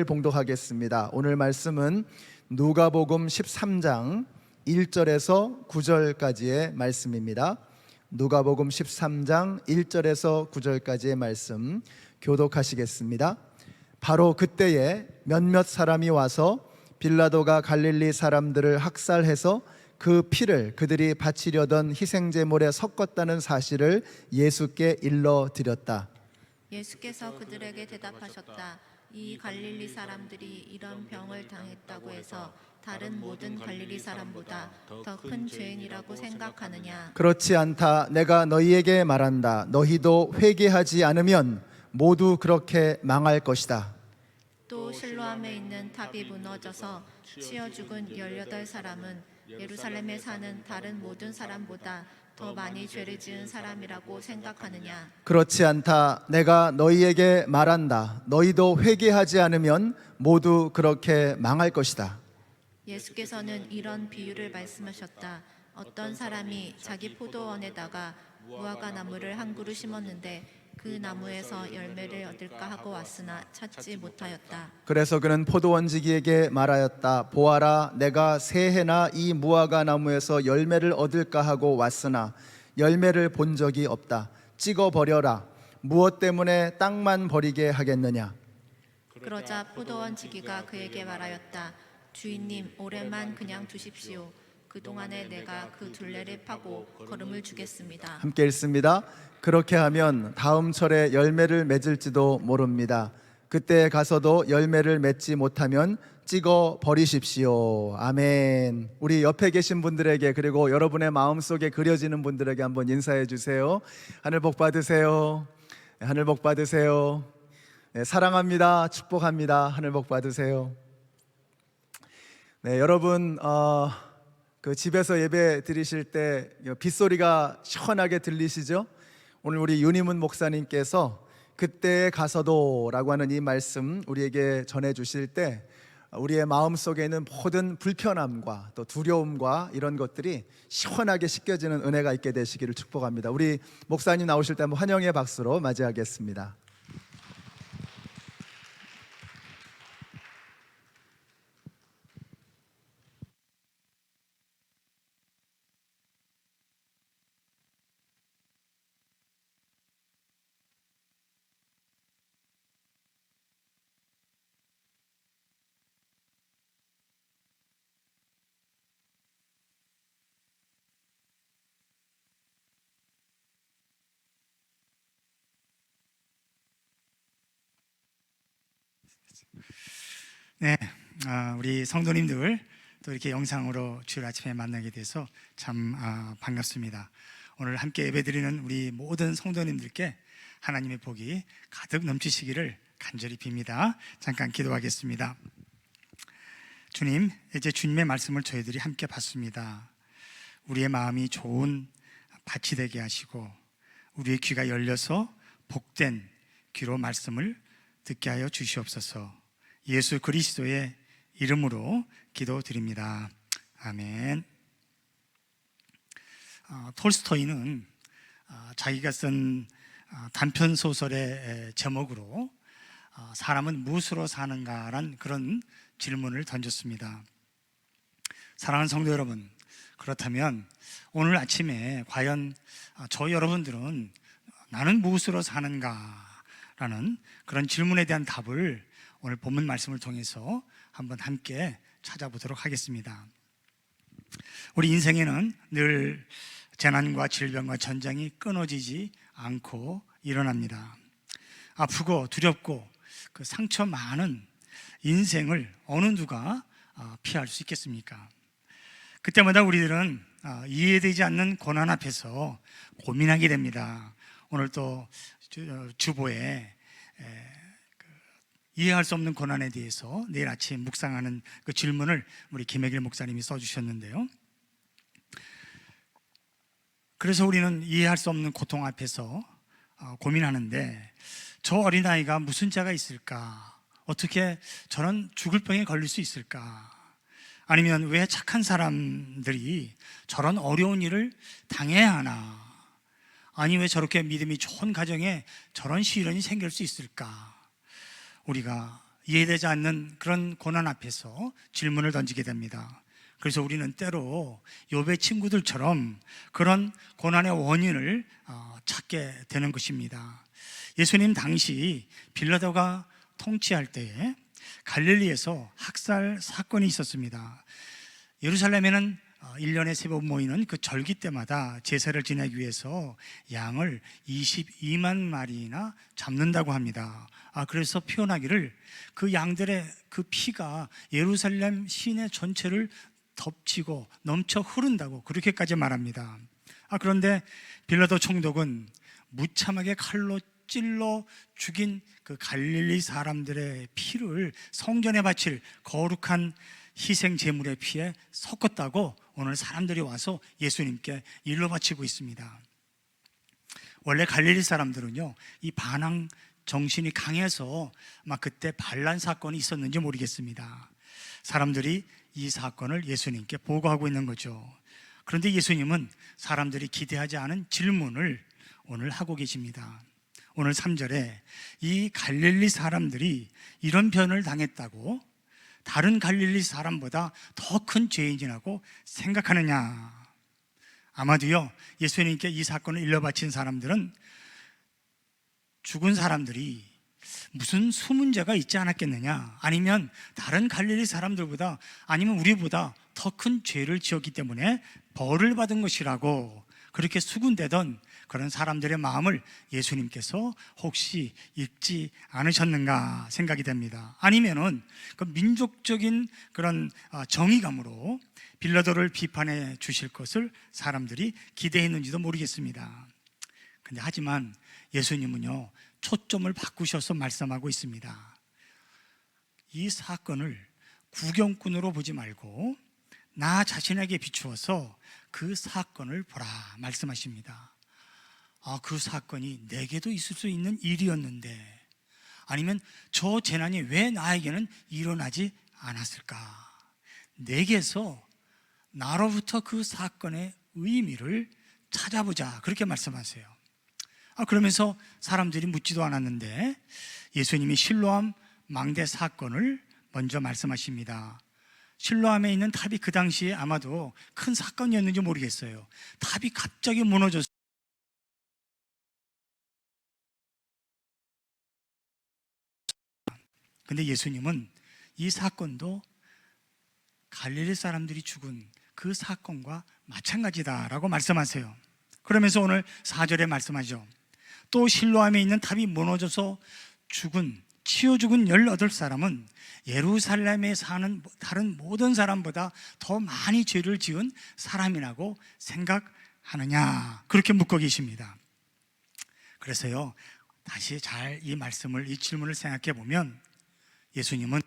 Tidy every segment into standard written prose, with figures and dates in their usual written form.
말씀을 봉독하겠습니다. 오늘 말씀은 누가복음 13장 1절에서 9절까지의 말씀입니다. 누가복음 13장 1절에서 9절까지의 말씀 교독하시겠습니다. 바로 그때에 몇몇 사람이 와서 빌라도가 갈릴리 사람들을 학살해서 그 피를 그들이 바치려던 희생제물에 섞었다는 사실을 예수께 일러드렸다. 예수께서 그들에게 대답하셨다. 이 갈릴리 사람들이 이런 병을 당했다고 해서 다른 모든 갈릴리 사람보다 더 큰 죄인이라고 생각하느냐? 그렇지 않다. 내가 너희에게 말한다. 너희도 회개하지 않으면 모두 그렇게 망할 것이다. 또 실로암에 있는 탑이 무너져서 치여 죽은 18사람은 예루살렘에 사는 다른 모든 사람보다 더 많이 죄를 지은 사람이라고 생각하느냐? 그렇지 않다. 내가 너희에게 말한다. 너희도 회개하지 않으면 모두 그렇게 망할 것이다. 예수께서는 이런 비유를 말씀하셨다. 어떤 사람이 자기 포도원에다가 무화과 나무를 한 그루 심었는데 그 나무에서 열매를 얻을까 하고 왔으나 찾지 못하였다. 그래서 그는 포도원지기에게 말하였다. 보아라, 내가 새해나 이 무화과 나무에서 열매를 얻을까 하고 왔으나 열매를 본 적이 없다. 찍어버려라. 무엇 때문에 땅만 버리게 하겠느냐? 그러자 포도원 지기가 그에게 말하였다. 주인님, 올해만 그냥 두십시오. 그동안에 내가 그 둘레를 파고 거름을 주겠습니다. 함께 읽습니다. 그렇게 하면 다음 철에 열매를 맺을지도 모릅니다. 그때 가서도 열매를 맺지 못하면 찍어 버리십시오. 아멘. 우리 옆에 계신 분들에게, 그리고 여러분의 마음속에 그려지는 분들에게 한번 인사해 주세요. 하늘 복 받으세요. 하늘 복 받으세요. 네, 사랑합니다. 축복합니다. 하늘 복 받으세요. 네, 여러분 그 집에서 예배 드리실 때 빗소리가 시원하게 들리시죠? 오늘 우리 윤희문 목사님께서 그때에 가서도라고 하는 이 말씀 우리에게 전해 주실 때 우리의 마음속에 있는 모든 불편함과 또 두려움과 이런 것들이 시원하게 씻겨지는 은혜가 있게 되시기를 축복합니다. 우리 목사님 나오실 때 한번 환영의 박수로 맞이하겠습니다. 네, 우리 성도님들 또 이렇게 영상으로 주일 아침에 만나게 돼서 참 반갑습니다. 오늘 함께 예배드리는 우리 모든 성도님들께 하나님의 복이 가득 넘치시기를 간절히 빕니다. 잠깐 기도하겠습니다. 주님, 이제 주님의 말씀을 저희들이 함께 봤습니다. 우리의 마음이 좋은 밭이 되게 하시고 우리의 귀가 열려서 복된 귀로 말씀을 듣게 하여 주시옵소서. 예수 그리스도의 이름으로 기도드립니다. 아멘. 톨스토이는 자기가 쓴 단편 소설의 제목으로 사람은 무엇으로 사는가란 그런 질문을 던졌습니다. 사랑하는 성도 여러분, 그렇다면 오늘 아침에 과연 저 여러분들은 나는 무엇으로 사는가라는 그런 질문에 대한 답을 오늘 본문 말씀을 통해서 한번 함께 찾아보도록 하겠습니다. 우리 인생에는 늘 재난과 질병과 전쟁이 끊어지지 않고 일어납니다. 아프고 두렵고 그 상처 많은 인생을 어느 누가 피할 수 있겠습니까? 그때마다 우리들은 이해되지 않는 고난 앞에서 고민하게 됩니다. 오늘 또 주보에 이해할 수 없는 고난에 대해서 내일 아침 묵상하는 그 질문을 우리 김혜길 목사님이 써주셨는데요. 그래서 우리는 이해할 수 없는 고통 앞에서 고민하는데 저 어린아이가 무슨 죄가 있을까? 어떻게 저런 죽을 병에 걸릴 수 있을까? 아니면 왜 착한 사람들이 저런 어려운 일을 당해야 하나? 아니 왜 저렇게 믿음이 좋은 가정에 저런 시련이 생길 수 있을까? 우리가 이해되지 않는 그런 고난 앞에서 질문을 던지게 됩니다. 그래서 우리는 때로 욥의 친구들처럼 그런 고난의 원인을 찾게 되는 것입니다. 예수님 당시 빌라도가 통치할 때에 갈릴리에서 학살 사건이 있었습니다. 예루살렘에는 1년에 3번 모이는 그 절기 때마다 제사를 지내기 위해서 양을 22만 마리나 잡는다고 합니다. 그래서 표현하기를 그 양들의 그 피가 예루살렘 시내 전체를 덮치고 넘쳐 흐른다고 그렇게까지 말합니다. 그런데 빌라도 총독은 무참하게 칼로 찔러 죽인 그 갈릴리 사람들의 피를 성전에 바칠 거룩한 희생 제물의 피에 섞었다고 오늘 사람들이 와서 예수님께 일러 바치고 있습니다. 원래 갈릴리 사람들은요, 이 반항 정신이 강해서 막 그때 반란 사건이 있었는지 모르겠습니다. 사람들이 이 사건을 예수님께 보고하고 있는 거죠. 그런데 예수님은 사람들이 기대하지 않은 질문을 오늘 하고 계십니다. 오늘 3절에 이 갈릴리 사람들이 이런 변을 당했다고 다른 갈릴리 사람보다 더 큰 죄인이라고 생각하느냐? 아마도요, 예수님께 이 사건을 일러바친 사람들은 죽은 사람들이 무슨 수문제가 있지 않았겠느냐, 아니면 다른 갈릴리 사람들보다, 아니면 우리보다 더 큰 죄를 지었기 때문에 벌을 받은 것이라고 그렇게 수군대던 그런 사람들의 마음을 예수님께서 혹시 읽지 않으셨는가 생각이 됩니다. 아니면은 그 민족적인 그런 정의감으로 빌라도를 비판해 주실 것을 사람들이 기대했는지도 모르겠습니다. 근데 하지만 예수님은요, 초점을 바꾸셔서 말씀하고 있습니다. 이 사건을 구경꾼으로 보지 말고 나 자신에게 비추어서 그 사건을 보라 말씀하십니다. 그 사건이 내게도 있을 수 있는 일이었는데, 아니면 저 재난이 왜 나에게는 일어나지 않았을까? 내게서 나로부터 그 사건의 의미를 찾아보자, 그렇게 말씀하세요. 그러면서 사람들이 묻지도 않았는데 예수님이 실로암 망대 사건을 먼저 말씀하십니다. 실로암에 있는 탑이 그 당시에 아마도 큰 사건이었는지 모르겠어요. 탑이 갑자기 무너졌어요. 근데 예수님은 이 사건도 갈릴리 사람들이 죽은 그 사건과 마찬가지다라고 말씀하세요. 그러면서 오늘 4절에 말씀하죠. 또 실로암에 있는 탑이 무너져서 치여 죽은 18사람은 예루살렘에 사는 다른 모든 사람보다 더 많이 죄를 지은 사람이라고 생각하느냐, 그렇게 묻고 계십니다. 그래서요, 다시 잘 이 말씀을, 이 질문을 생각해 보면 예수님은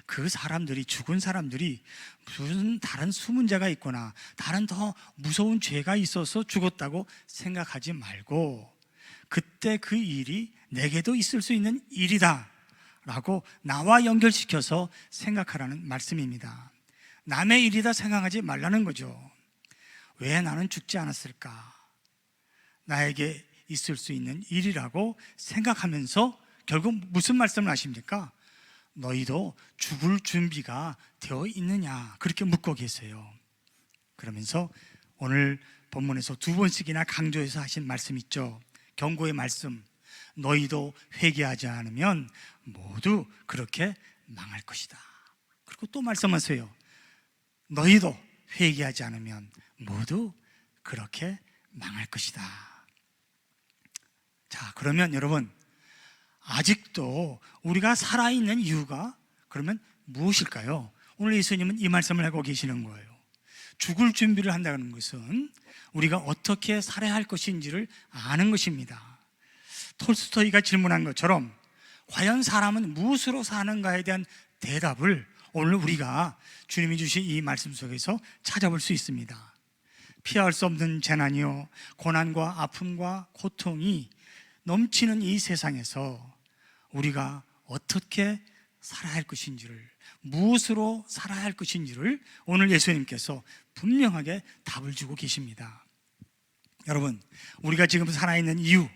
그 사람들이, 죽은 사람들이 무슨 다른 수문제가 있거나 다른 더 무서운 죄가 있어서 죽었다고 생각하지 말고 그때 그 일이 내게도 있을 수 있는 일이다 라고 나와 연결시켜서 생각하라는 말씀입니다. 남의 일이다 생각하지 말라는 거죠. 왜 나는 죽지 않았을까? 나에게 있을 수 있는 일이라고 생각하면서 결국 무슨 말씀을 하십니까? 너희도 죽을 준비가 되어 있느냐, 그렇게 묻고 계세요. 그러면서 오늘 본문에서 2번씩이나 강조해서 하신 말씀 있죠. 경고의 말씀, 너희도 회개하지 않으면 모두 그렇게 망할 것이다. 그리고 또 말씀하세요. 너희도 회개하지 않으면 모두 그렇게 망할 것이다. 자, 그러면 여러분, 아직도 우리가 살아있는 이유가 그러면 무엇일까요? 오늘 예수님은 이 말씀을 하고 계시는 거예요. 죽을 준비를 한다는 것은 우리가 어떻게 살아야 할 것인지를 아는 것입니다. 톨스토이가 질문한 것처럼 과연 사람은 무엇으로 사는가에 대한 대답을 오늘 우리가 주님이 주신 이 말씀 속에서 찾아볼 수 있습니다. 피할 수 없는 재난이요, 고난과 아픔과 고통이 넘치는 이 세상에서 우리가 어떻게 살아야 할 것인지를, 무엇으로 살아야 할 것인지를 오늘 예수님께서 분명하게 답을 주고 계십니다. 여러분, 우리가 지금 살아있는 이유,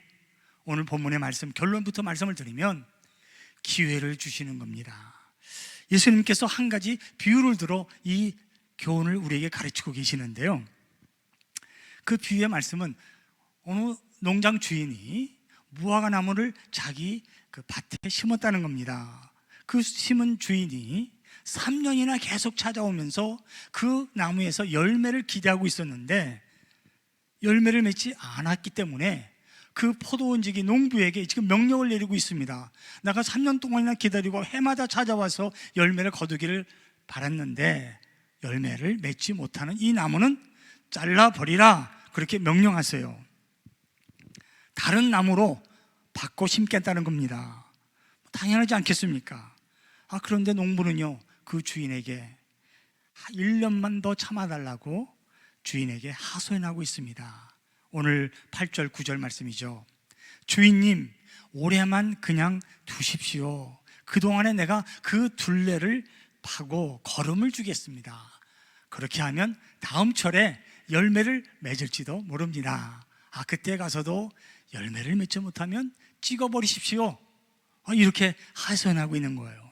오늘 본문의 말씀 결론부터 말씀을 드리면 기회를 주시는 겁니다. 예수님께서 한 가지 비유를 들어 이 교훈을 우리에게 가르치고 계시는데요, 그 비유의 말씀은 어느 농장 주인이 무화과 나무를 자기 그 밭에 심었다는 겁니다. 그 심은 주인이 3년이나 계속 찾아오면서 그 나무에서 열매를 기대하고 있었는데 열매를 맺지 않았기 때문에 그 포도원지기 농부에게 지금 명령을 내리고 있습니다. 내가 3년 동안이나 기다리고 해마다 찾아와서 열매를 거두기를 바랐는데 열매를 맺지 못하는 이 나무는 잘라버리라, 그렇게 명령하세요. 다른 나무로 바꿔 심겠다는 겁니다. 당연하지 않겠습니까? 그런데 농부는요, 그 주인에게 1년만 더 참아달라고 주인에게 하소연하고 있습니다. 오늘 8절 9절 말씀이죠. 주인님, 올해만 그냥 두십시오. 그동안에 내가 그 둘레를 파고 거름을 주겠습니다. 그렇게 하면 다음 철에 열매를 맺을지도 모릅니다. 그때 가서도 열매를 맺지 못하면 찍어버리십시오. 이렇게 하소연하고 있는 거예요.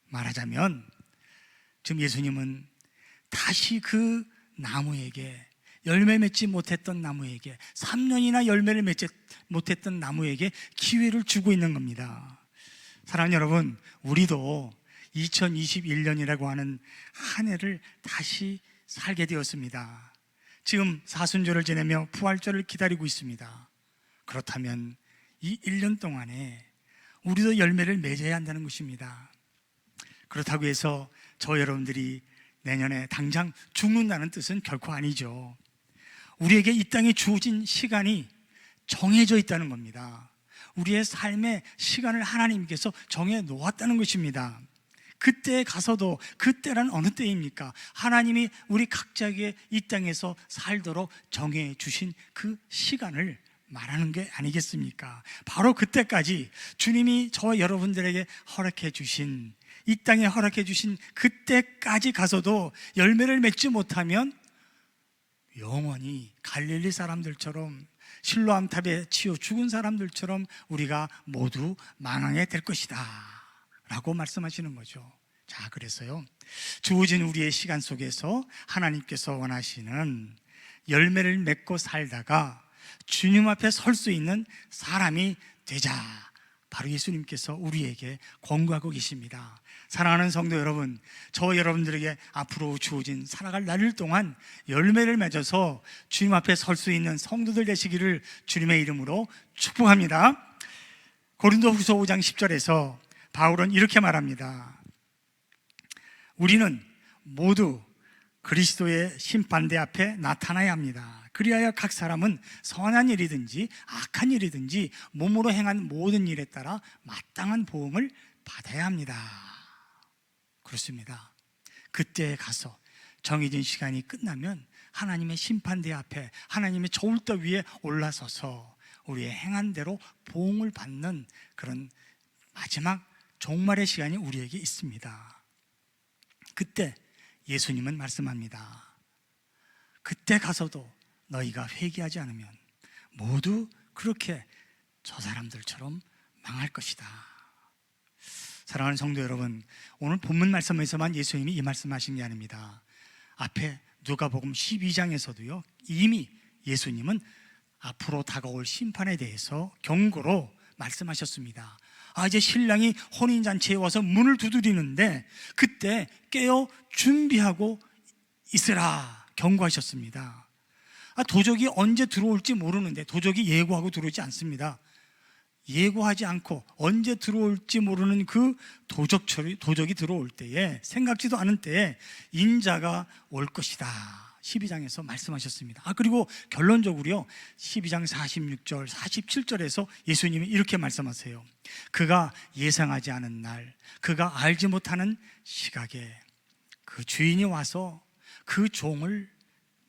말하자면 지금 예수님은 다시 그 나무에게, 열매 맺지 못했던 나무에게, 3년이나 열매를 맺지 못했던 나무에게 기회를 주고 있는 겁니다. 사랑하는 여러분, 우리도 2021년이라고 하는 한 해를 다시 살게 되었습니다. 지금 사순절을 지내며 부활절을 기다리고 있습니다. 그렇다면 이 1년 동안에 우리도 열매를 맺어야 한다는 것입니다. 그렇다고 해서 저 여러분들이 내년에 당장 죽는다는 뜻은 결코 아니죠. 우리에게 이 땅에 주어진 시간이 정해져 있다는 겁니다. 우리의 삶의 시간을 하나님께서 정해 놓았다는 것입니다. 그때에 가서도, 그때란 어느 때입니까? 하나님이 우리 각자에게 이 땅에서 살도록 정해 주신 그 시간을 말하는 게 아니겠습니까? 바로 그때까지 주님이 저와 여러분들에게 허락해 주신, 이 땅에 허락해 주신 그때까지 가서도 열매를 맺지 못하면 영원히 갈릴리 사람들처럼, 실로암탑에 치여 죽은 사람들처럼 우리가 모두 망하게 될 것이다 라고 말씀하시는 거죠. 자, 그래서요, 주어진 우리의 시간 속에서 하나님께서 원하시는 열매를 맺고 살다가 주님 앞에 설 수 있는 사람이 되자, 바로 예수님께서 우리에게 권고하고 계십니다. 사랑하는 성도 여러분, 저 여러분들에게 앞으로 주어진 살아갈 날 동안 열매를 맺어서 주님 앞에 설 수 있는 성도들 되시기를 주님의 이름으로 축복합니다. 고린도후서 5장 10절에서 바울은 이렇게 말합니다. 우리는 모두 그리스도의 심판대 앞에 나타나야 합니다. 그리하여 각 사람은 선한 일이든지 악한 일이든지 몸으로 행한 모든 일에 따라 마땅한 보응을 받아야 합니다. 그렇습니다. 그때에 가서 정해진 시간이 끝나면 하나님의 심판대 앞에, 하나님의 저울대 위에 올라서서 우리의 행한 대로 보응을 받는 그런 마지막 종말의 시간이 우리에게 있습니다. 그때 예수님은 말씀합니다. 그때 가서도 너희가 회개하지 않으면 모두 그렇게 저 사람들처럼 망할 것이다. 사랑하는 성도 여러분, 오늘 본문 말씀에서만 예수님이 이 말씀하신 게 아닙니다. 앞에 누가복음 12장에서도요 이미 예수님은 앞으로 다가올 심판에 대해서 경고로 말씀하셨습니다. 이제 신랑이 혼인잔치에 와서 문을 두드리는데 그때 깨어 준비하고 있으라 경고하셨습니다. 도적이 언제 들어올지 모르는데, 도적이 예고하고 들어오지 않습니다. 예고하지 않고 언제 들어올지 모르는 그 도적이 들어올 때에, 생각지도 않은 때에 인자가 올 것이다 12장에서 말씀하셨습니다. 그리고 결론적으로요 12장 46절 47절에서 예수님이 이렇게 말씀하세요. 그가 예상하지 않은 날, 그가 알지 못하는 시각에 그 주인이 와서 그 종을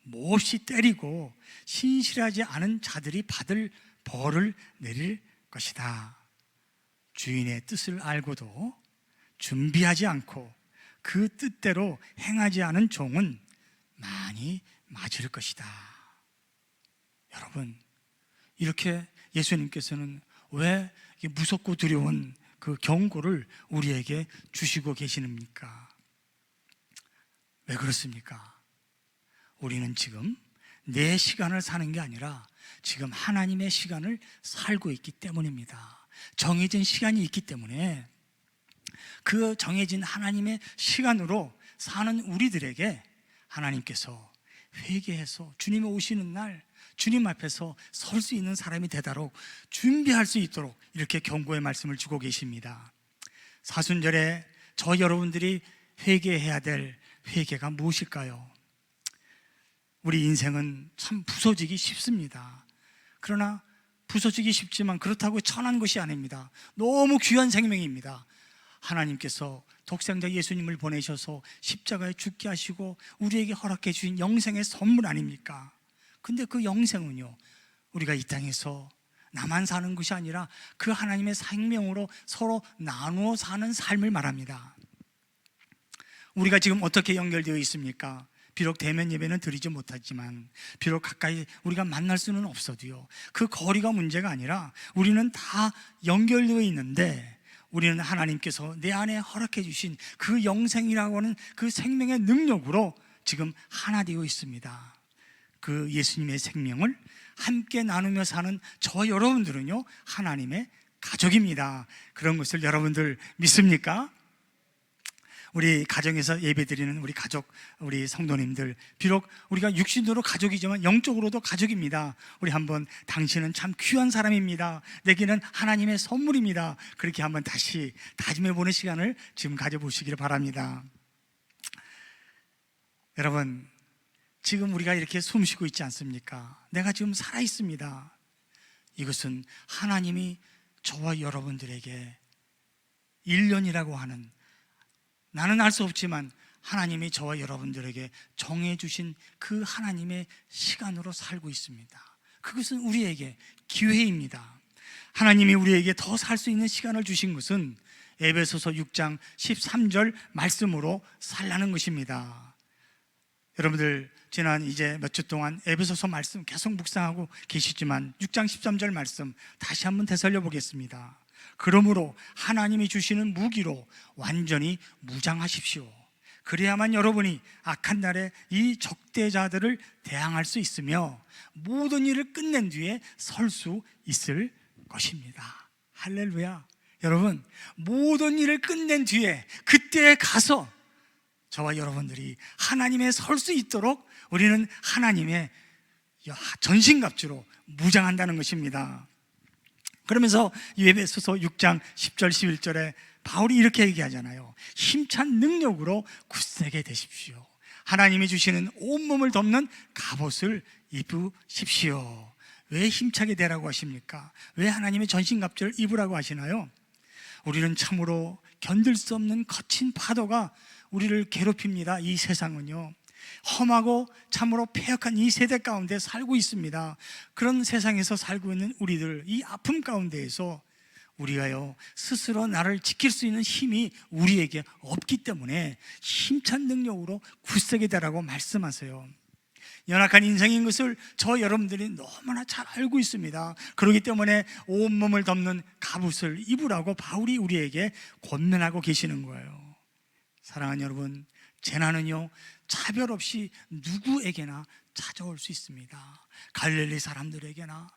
몹시 때리고 신실하지 않은 자들이 받을 벌을 내릴 것이다. 주인의 뜻을 알고도 준비하지 않고 그 뜻대로 행하지 않은 종은 많이 맞을 것이다. 여러분, 이렇게 예수님께서는 왜 무섭고 두려운 그 경고를 우리에게 주시고 계시는입니까? 왜 그렇습니까? 우리는 지금 내 시간을 사는 게 아니라 지금 하나님의 시간을 살고 있기 때문입니다. 정해진 시간이 있기 때문에 그 정해진 하나님의 시간으로 사는 우리들에게 하나님께서 회개해서 주님이 오시는 날 주님 앞에서 설 수 있는 사람이 되도록 준비할 수 있도록 이렇게 경고의 말씀을 주고 계십니다. 사순절에 저 여러분들이 회개해야 될 회개가 무엇일까요? 우리 인생은 참 부서지기 쉽습니다. 그러나 부서지기 쉽지만 그렇다고 천한 것이 아닙니다. 너무 귀한 생명입니다. 하나님께서 독생자 예수님을 보내셔서 십자가에 죽게 하시고 우리에게 허락해 주신 영생의 선물 아닙니까? 근데 그 영생은요, 우리가 이 땅에서 나만 사는 것이 아니라 그 하나님의 생명으로 서로 나누어 사는 삶을 말합니다. 우리가 지금 어떻게 연결되어 있습니까? 비록 대면 예배는 드리지 못하지만, 비록 가까이 우리가 만날 수는 없어도요, 그 거리가 문제가 아니라 우리는 다 연결되어 있는데, 우리는 하나님께서 내 안에 허락해 주신 그 영생이라고 하는 그 생명의 능력으로 지금 하나 되어 있습니다. 그 예수님의 생명을 함께 나누며 사는 저 여러분들은요, 하나님의 가족입니다. 그런 것을 여러분들 믿습니까? 우리 가정에서 예배드리는 우리 가족, 우리 성도님들, 비록 우리가 육신으로 가족이지만 영적으로도 가족입니다. 우리 한번 당신은 참 귀한 사람입니다, 내게는 하나님의 선물입니다, 그렇게 한번 다시 다짐해보는 시간을 지금 가져보시기를 바랍니다. 여러분, 지금 우리가 이렇게 숨쉬고 있지 않습니까? 내가 지금 살아있습니다. 이것은 하나님이 저와 여러분들에게 1년이라고 하는, 나는 알 수 없지만 하나님이 저와 여러분들에게 정해주신 그 하나님의 시간으로 살고 있습니다. 그것은 우리에게 기회입니다. 하나님이 우리에게 더 살 수 있는 시간을 주신 것은 에베소서 6장 13절 말씀으로 살라는 것입니다. 여러분들 지난 이제 몇 주 동안 에베소서 말씀 계속 묵상하고 계시지만 6장 13절 말씀 다시 한번 되살려 보겠습니다. 그러므로 하나님이 주시는 무기로 완전히 무장하십시오. 그래야만 여러분이 악한 날에 이 적대자들을 대항할 수 있으며 모든 일을 끝낸 뒤에 설 수 있을 것입니다. 할렐루야. 여러분, 모든 일을 끝낸 뒤에 그때에 가서 저와 여러분들이 하나님에 설 수 있도록 우리는 하나님의 전신갑주로 무장한다는 것입니다. 그러면서 에베소서 6장 10절 11절에 바울이 이렇게 얘기하잖아요. 힘찬 능력으로 굳세게 되십시오. 하나님이 주시는 온몸을 덮는 갑옷을 입으십시오. 왜 힘차게 되라고 하십니까? 왜 하나님의 전신갑주를 입으라고 하시나요? 우리는 참으로 견딜 수 없는 거친 파도가 우리를 괴롭힙니다. 이 세상은요, 험하고 참으로 폐역한 이 세대 가운데 살고 있습니다. 그런 세상에서 살고 있는 우리들, 이 아픔 가운데에서 우리가요, 스스로 나를 지킬 수 있는 힘이 우리에게 없기 때문에 힘찬 능력으로 굳세게 되라고 말씀하세요. 연약한 인생인 것을 저 여러분들이 너무나 잘 알고 있습니다. 그렇기 때문에 온몸을 덮는 갑옷을 입으라고 바울이 우리에게 권면하고 계시는 거예요. 사랑하는 여러분, 재난은요, 차별 없이 누구에게나 찾아올 수 있습니다. 갈릴리 사람들에게나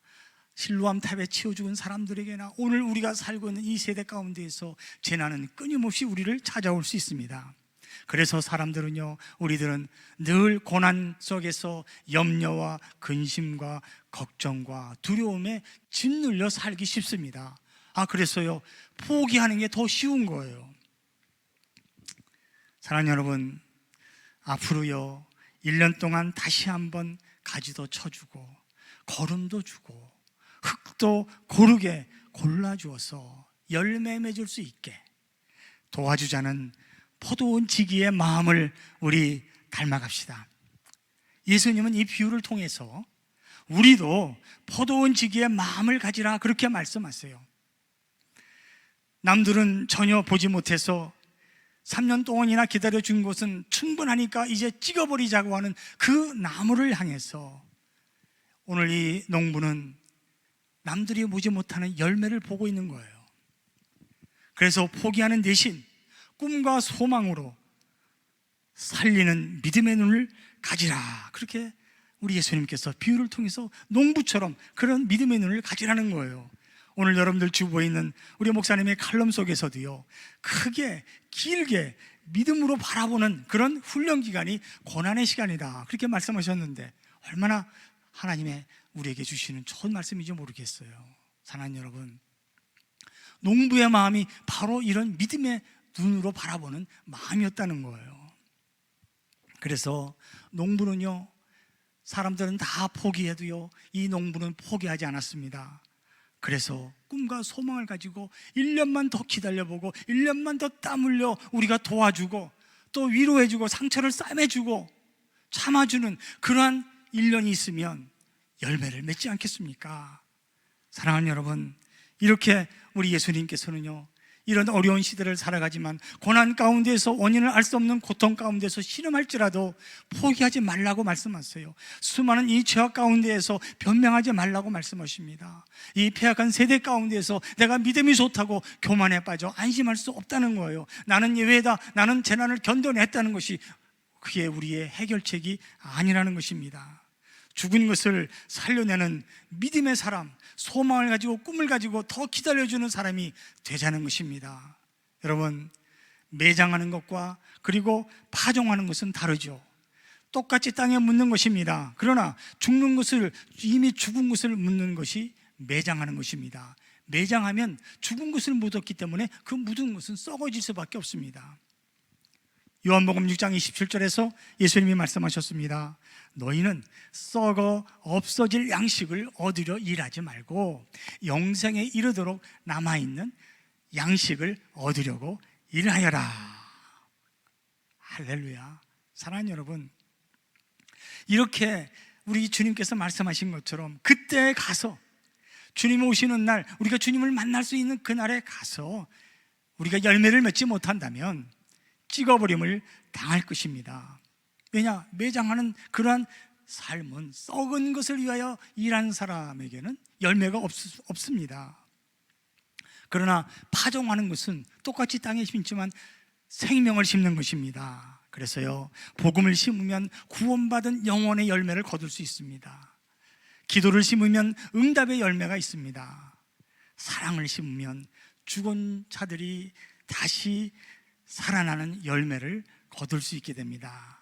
실로암 탑에 치워 죽은 사람들에게나 오늘 우리가 살고 있는 이 세대 가운데에서 재난은 끊임없이 우리를 찾아올 수 있습니다. 그래서 사람들은요, 우리들은 늘 고난 속에서 염려와 근심과 걱정과 두려움에 짓눌려 살기 쉽습니다. 그래서요, 포기하는 게 더 쉬운 거예요. 사랑하는 여러분, 앞으로요 1년 동안 다시 한번 가지도 쳐주고 거름도 주고 흙도 고르게 골라주어서 열매 맺을 수 있게 도와주자는 포도원 지기의 마음을 우리 닮아갑시다. 예수님은 이 비유를 통해서 우리도 포도원 지기의 마음을 가지라 그렇게 말씀하세요. 남들은 전혀 보지 못해서 3년 동안이나 기다려준 것은 충분하니까 이제 찍어버리자고 하는 그 나무를 향해서 오늘 이 농부는 남들이 보지 못하는 열매를 보고 있는 거예요. 그래서 포기하는 대신 꿈과 소망으로 살리는 믿음의 눈을 가지라. 그렇게 우리 예수님께서 비유를 통해서 농부처럼 그런 믿음의 눈을 가지라는 거예요. 오늘 여러분들 주보에 있는 우리 목사님의 칼럼 속에서도요, 크게 길게 믿음으로 바라보는 그런 훈련 기간이 고난의 시간이다, 그렇게 말씀하셨는데 얼마나 하나님의 우리에게 주시는 좋은 말씀인지 모르겠어요. 사랑하는 여러분, 농부의 마음이 바로 이런 믿음의 눈으로 바라보는 마음이었다는 거예요. 그래서 농부는요, 사람들은 다 포기해도요, 이 농부는 포기하지 않았습니다. 그래서 꿈과 소망을 가지고 1년만 더 기다려보고 1년만 더 땀 흘려 우리가 도와주고 또 위로해주고 상처를 싸매주고 참아주는 그러한 1년이 있으면 열매를 맺지 않겠습니까? 사랑하는 여러분, 이렇게 우리 예수님께서는요, 이런 어려운 시대를 살아가지만 고난 가운데에서 원인을 알 수 없는 고통 가운데서 신음할지라도 포기하지 말라고 말씀하세요. 수많은 이 죄악 가운데에서 변명하지 말라고 말씀하십니다. 이 폐악한 세대 가운데에서 내가 믿음이 좋다고 교만에 빠져 안심할 수 없다는 거예요. 나는 예외다, 나는 재난을 견뎌냈다는 것이 그게 우리의 해결책이 아니라는 것입니다. 죽은 것을 살려내는 믿음의 사람, 소망을 가지고 꿈을 가지고 더 기다려주는 사람이 되자는 것입니다. 여러분, 매장하는 것과 그리고 파종하는 것은 다르죠. 똑같이 땅에 묻는 것입니다. 그러나 죽는 것을, 이미 죽은 것을 묻는 것이 매장하는 것입니다. 매장하면 죽은 것을 묻었기 때문에 그 묻은 것은 썩어질 수밖에 없습니다. 요한복음 6장 27절에서 예수님이 말씀하셨습니다. 너희는 썩어 없어질 양식을 얻으려 일하지 말고 영생에 이르도록 남아있는 양식을 얻으려고 일하여라. 할렐루야. 사랑하는 여러분, 이렇게 우리 주님께서 말씀하신 것처럼 그때에 가서, 주님 오시는 날, 우리가 주님을 만날 수 있는 그날에 가서 우리가 열매를 맺지 못한다면 찍어버림을 당할 것입니다. 왜냐? 매장하는 그러한 삶은 썩은 것을 위하여 일하는 사람에게는 열매가 없습니다. 그러나 파종하는 것은 똑같이 땅에 심지만 생명을 심는 것입니다. 그래서요, 복음을 심으면 구원받은 영혼의 열매를 거둘 수 있습니다. 기도를 심으면 응답의 열매가 있습니다. 사랑을 심으면 죽은 자들이 다시 살아나는 열매를 거둘 수 있게 됩니다.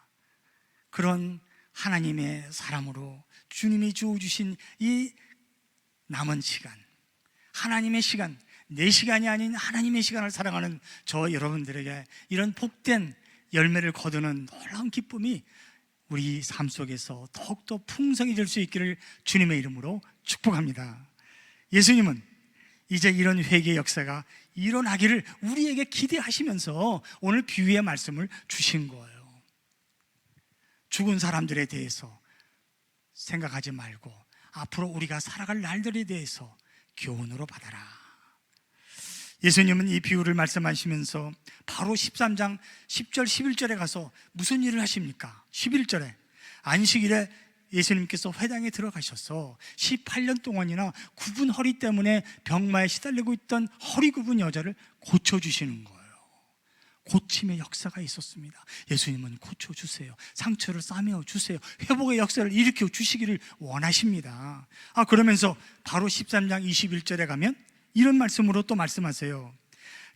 그런 하나님의 사람으로 주님이 주어주신 이 남은 시간, 하나님의 시간, 내 시간이 아닌 하나님의 시간을 살아가는 저 여러분들에게 이런 복된 열매를 거두는 놀라운 기쁨이 우리 삶 속에서 더욱더 풍성해질 수 있기를 주님의 이름으로 축복합니다. 예수님은 이제 이런 회개의 역사가 일어나기를 우리에게 기대하시면서 오늘 비유의 말씀을 주신 거예요. 죽은 사람들에 대해서 생각하지 말고 앞으로 우리가 살아갈 날들에 대해서 교훈으로 받아라. 예수님은 이 비유를 말씀하시면서 바로 13장 10절 11절에 가서 무슨 일을 하십니까? 11절에 안식일에 예수님께서 회당에 들어가셔서 18년 동안이나 굽은 허리 때문에 병마에 시달리고 있던 허리 굽은 여자를 고쳐주시는 거예요. 고침의 역사가 있었습니다. 예수님은 고쳐주세요. 상처를 싸매어 주세요. 회복의 역사를 일으켜 주시기를 원하십니다. 그러면서 바로 13장 21절에 가면 이런 말씀으로 또 말씀하세요.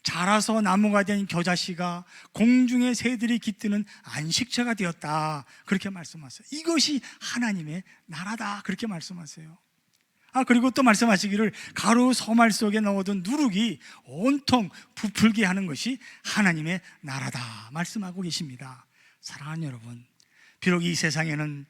자라서 나무가 된 겨자씨가 공중의 새들이 깃드는 안식처가 되었다, 그렇게 말씀하세요. 이것이 하나님의 나라다, 그렇게 말씀하세요. 그리고 또 말씀하시기를 가루 서말 속에 넣어둔 누룩이 온통 부풀게 하는 것이 하나님의 나라다 말씀하고 계십니다. 사랑하는 여러분, 비록 이 세상에는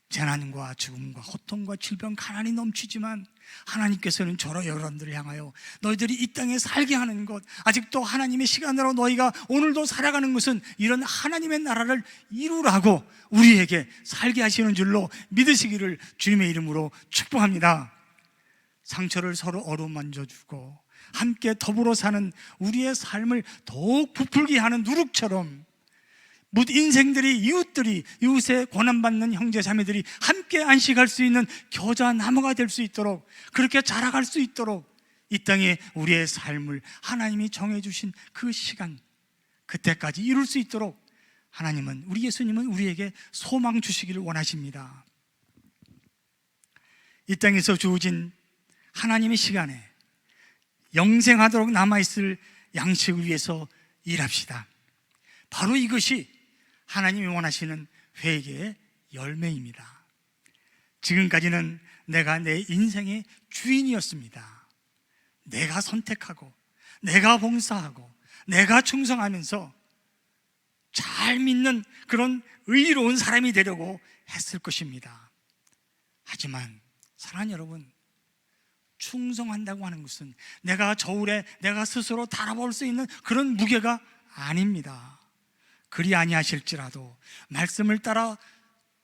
재난과 죽음과 고통과 질병, 가난이 넘치지만 하나님께서는 저러 여러분들을 향하여 너희들이 이 땅에 살게 하는 것, 아직도 하나님의 시간으로 너희가 오늘도 살아가는 것은 이런 하나님의 나라를 이루라고 우리에게 살게 하시는 줄로 믿으시기를 주님의 이름으로 축복합니다. 상처를 서로 어루만져주고 함께 더불어 사는 우리의 삶을 더욱 부풀게 하는 누룩처럼 인생들이, 이웃들이, 이웃에 고난받는 형제 자매들이 함께 안식할 수 있는 겨자나무가 될 수 있도록, 그렇게 자라갈 수 있도록 이 땅에 우리의 삶을 하나님이 정해주신 그 시간, 그때까지 이룰 수 있도록 하나님은, 우리 예수님은 우리에게 소망 주시기를 원하십니다. 이 땅에서 주어진 하나님의 시간에 영생하도록 남아있을 양식을 위해서 일합시다. 바로 이것이 하나님이 원하시는 회개의 열매입니다. 지금까지는 내가 내 인생의 주인이었습니다. 내가 선택하고 내가 봉사하고 내가 충성하면서 잘 믿는 그런 의로운 사람이 되려고 했을 것입니다. 하지만 사랑하는 여러분, 충성한다고 하는 것은 내가 저울에 내가 스스로 달아볼 수 있는 그런 무게가 아닙니다. 그리 아니하실지라도 말씀을 따라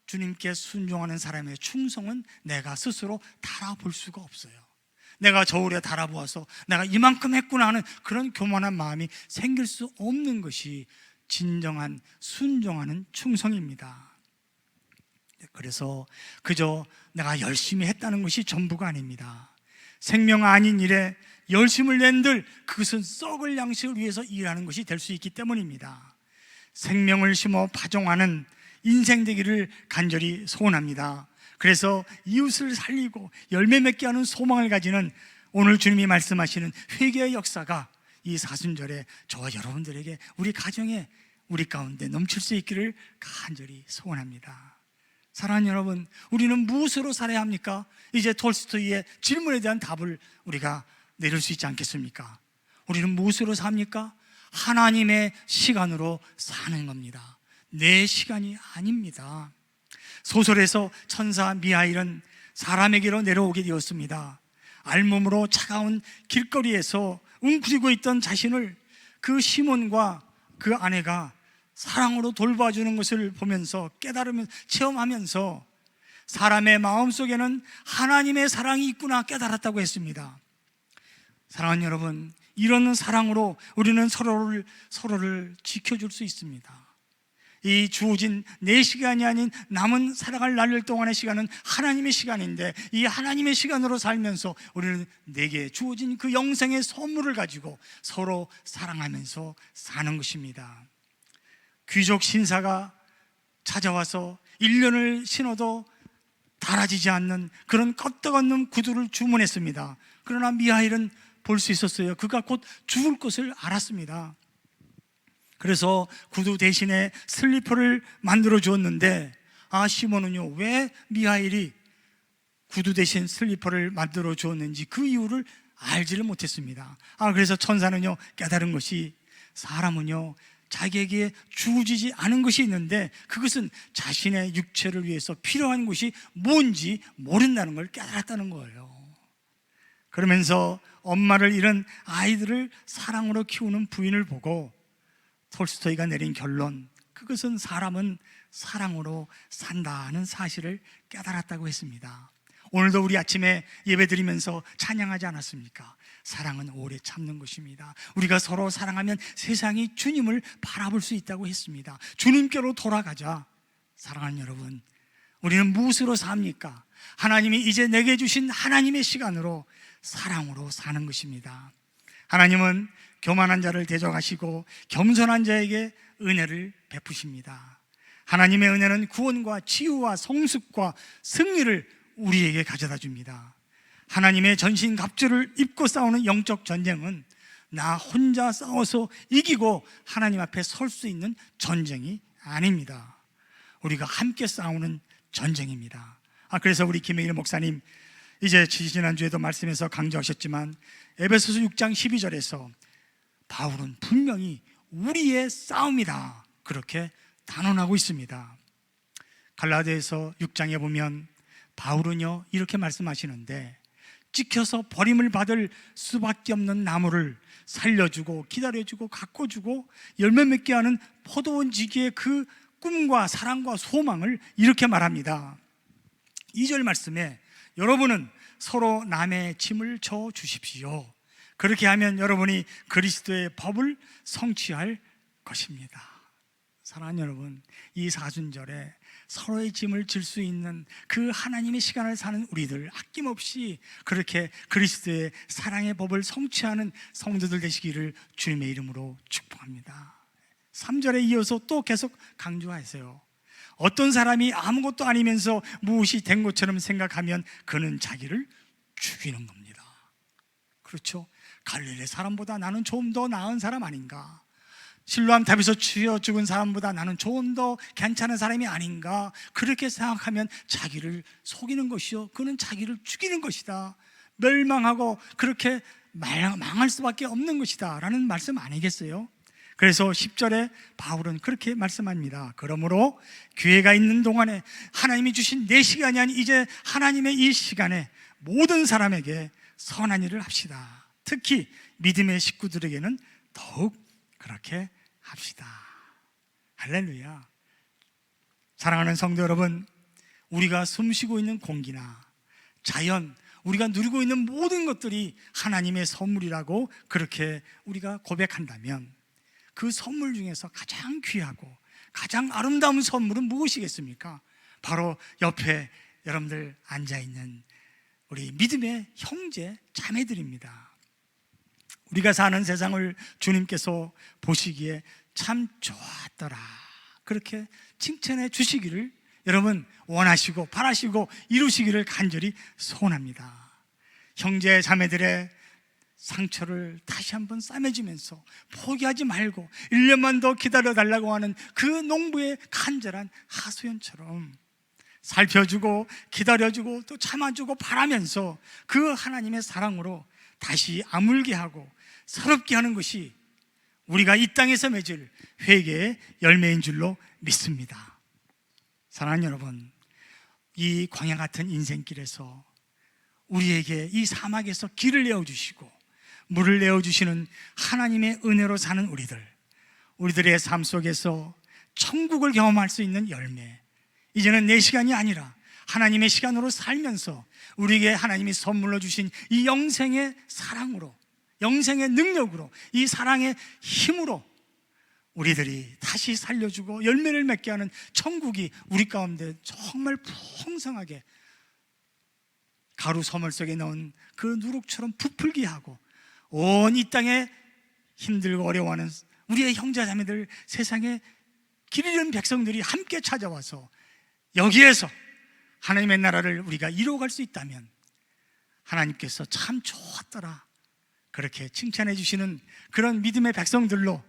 주님께 순종하는 사람의 충성은 내가 스스로 달아볼 수가 없어요. 내가 저울에 달아보아서 내가 이만큼 했구나 하는 그런 교만한 마음이 생길 수 없는 것이 진정한 순종하는 충성입니다. 그래서 그저 내가 열심히 했다는 것이 전부가 아닙니다. 생명 아닌 일에 열심을 낸들 그것은 썩을 양식을 위해서 일하는 것이 될 수 있기 때문입니다. 생명을 심어 파종하는 인생 되기를 간절히 소원합니다. 그래서 이웃을 살리고 열매 맺게 하는 소망을 가지는 오늘 주님이 말씀하시는 회개의 역사가 이 사순절에 저와 여러분들에게 우리 가정에 우리 가운데 넘칠 수 있기를 간절히 소원합니다. 사랑하는 여러분, 우리는 무엇으로 살아야 합니까? 이제 톨스토이의 질문에 대한 답을 우리가 내릴 수 있지 않겠습니까? 우리는 무엇으로 삽니까? 하나님의 시간으로 사는 겁니다. 내 시간이 아닙니다. 소설에서 천사 미하일은 사람에게로 내려오게 되었습니다. 알몸으로 차가운 길거리에서 웅크리고 있던 자신을 그 시몬과 그 아내가 사랑으로 돌봐주는 것을 보면서 깨달으면서 체험하면서 사람의 마음속에는 하나님의 사랑이 있구나 깨달았다고 했습니다. 사랑하는 여러분, 이런 사랑으로 우리는 서로를 지켜줄 수 있습니다. 이 주어진 내 시간이 아닌 남은 살아갈 날 동안의 시간은 하나님의 시간인데 이 하나님의 시간으로 살면서 우리는 내게 주어진 그 영생의 선물을 가지고 서로 사랑하면서 사는 것입니다. 귀족 신사가 찾아와서 1년을 신어도 닳아지지 않는 그런 껐떡없는 구두를 주문했습니다. 그러나 미하일은 볼 수 있었어요. 그가 곧 죽을 것을 알았습니다. 그래서 구두 대신에 슬리퍼를 만들어 주었는데 시몬은요, 왜 미하일이 구두 대신 슬리퍼를 만들어 주었는지 그 이유를 알지를 못했습니다. 그래서 천사는요 깨달은 것이 사람은요 자기에게 주어지지 않은 것이 있는데 그것은 자신의 육체를 위해서 필요한 것이 뭔지 모른다는 걸 깨달았다는 거예요. 그러면서 엄마를 잃은 아이들을 사랑으로 키우는 부인을 보고 톨스토이가 내린 결론, 그것은 사람은 사랑으로 산다는 사실을 깨달았다고 했습니다. 오늘도 우리 아침에 예배드리면서 찬양하지 않았습니까? 사랑은 오래 참는 것입니다. 우리가 서로 사랑하면 세상이 주님을 바라볼 수 있다고 했습니다. 주님께로 돌아가자. 사랑하는 여러분, 우리는 무엇으로 삽니까? 하나님이 이제 내게 주신 하나님의 시간으로 사랑으로 사는 것입니다. 하나님은 교만한 자를 대적하시고 겸손한 자에게 은혜를 베푸십니다. 하나님의 은혜는 구원과 치유와 성숙과 승리를 우리에게 가져다 줍니다. 하나님의 전신갑주를 입고 싸우는 영적 전쟁은 나 혼자 싸워서 이기고 하나님 앞에 설 수 있는 전쟁이 아닙니다. 우리가 함께 싸우는 전쟁입니다. 그래서 우리 김혜일 목사님 이제 지난주에도 말씀에서 강조하셨지만 에베소서 6장 12절에서 바울은 분명히 우리의 싸움이다 그렇게 단언하고 있습니다. 갈라디아서 6장에 보면 바울은요 이렇게 말씀하시는데, 찍혀서 버림을 받을 수밖에 없는 나무를 살려주고 기다려주고 가꿔주고 열매 맺게 하는 포도원지기의 그 꿈과 사랑과 소망을 이렇게 말합니다. 2절 말씀에 여러분은 서로 남의 짐을 져 주십시오. 그렇게 하면 여러분이 그리스도의 법을 성취할 것입니다. 사랑하는 여러분, 이 사순절에 서로의 짐을 질 수 있는 그 하나님의 시간을 사는 우리들, 아낌없이 그렇게 그리스도의 사랑의 법을 성취하는 성도들 되시기를 주님의 이름으로 축복합니다. 3절에 이어서 또 계속 강조하세요. 어떤 사람이 아무것도 아니면서 무엇이 된 것처럼 생각하면 그는 자기를 죽이는 겁니다. 그렇죠? 갈릴리 사람보다 나는 좀 더 나은 사람 아닌가? 실로암 탑에서 치여 죽은 사람보다 나는 좀 더 괜찮은 사람이 아닌가? 그렇게 생각하면 자기를 속이는 것이요, 그는 자기를 죽이는 것이다. 멸망하고 그렇게 망할 수밖에 없는 것이다 라는 말씀 아니겠어요? 그래서 10절에 바울은 그렇게 말씀합니다. 그러므로 기회가 있는 동안에 하나님이 주신 내 시간이 아닌 이제 하나님의 이 시간에 모든 사람에게 선한 일을 합시다. 특히 믿음의 식구들에게는 더욱 그렇게 합시다. 할렐루야. 사랑하는 성도 여러분, 우리가 숨쉬고 있는 공기나 자연, 우리가 누리고 있는 모든 것들이 하나님의 선물이라고 그렇게 우리가 고백한다면 그 선물 중에서 가장 귀하고 가장 아름다운 선물은 무엇이겠습니까? 바로 옆에 여러분들 앉아있는 우리 믿음의 형제 자매들입니다. 우리가 사는 세상을 주님께서 보시기에 참 좋았더라, 그렇게 칭찬해 주시기를 여러분 원하시고 바라시고 이루시기를 간절히 소원합니다. 형제 자매들의 상처를 다시 한번 싸매주면서 포기하지 말고 1년만 더 기다려달라고 하는 그 농부의 간절한 하소연처럼 살펴주고 기다려주고 또 참아주고 바라면서 그 하나님의 사랑으로 다시 아물게 하고 새롭게 하는 것이 우리가 이 땅에서 맺을 회개의 열매인 줄로 믿습니다. 사랑하는 여러분, 이 광야 같은 인생길에서 우리에게 이 사막에서 길을 내어주시고 물을 내어주시는 하나님의 은혜로 사는 우리들의 삶 속에서 천국을 경험할 수 있는 열매, 이제는 내 시간이 아니라 하나님의 시간으로 살면서 우리에게 하나님이 선물로 주신 이 영생의 사랑으로, 영생의 능력으로, 이 사랑의 힘으로 우리들이 다시 살려주고 열매를 맺게 하는 천국이 우리 가운데 정말 풍성하게 가루 서물 속에 넣은 그 누룩처럼 부풀게 하고 온 이 땅에 힘들고 어려워하는 우리의 형제자매들, 세상에 길 잃은 백성들이 함께 찾아와서 여기에서 하나님의 나라를 우리가 이루어갈 수 있다면 하나님께서 참 좋았더라 그렇게 칭찬해 주시는 그런 믿음의 백성들로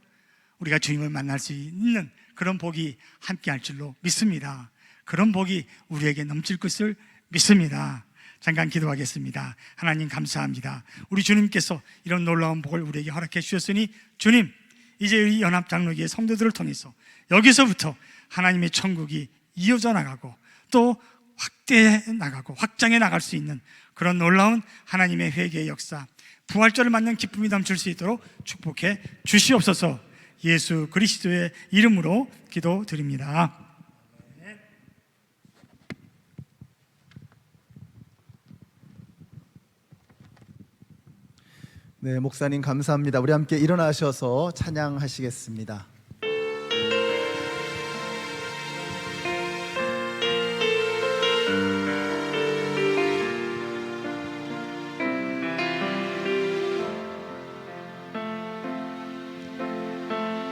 우리가 주님을 만날 수 있는 그런 복이 함께 할 줄로 믿습니다. 그런 복이 우리에게 넘칠 것을 믿습니다. 잠깐 기도하겠습니다. 하나님 감사합니다. 우리 주님께서 이런 놀라운 복을 우리에게 허락해 주셨으니 주님, 이제 이 연합장로교회 성도들을 통해서 여기서부터 하나님의 천국이 이어져 나가고 또 확대해 나가고 확장해 나갈 수 있는 그런 놀라운 하나님의 회개의 역사, 부활절을 맞는 기쁨이 넘칠 수 있도록 축복해 주시옵소서. 예수 그리스도의 이름으로 기도드립니다. 네, 목사님 감사합니다. 우리 함께 일어나셔서 찬양하시겠습니다.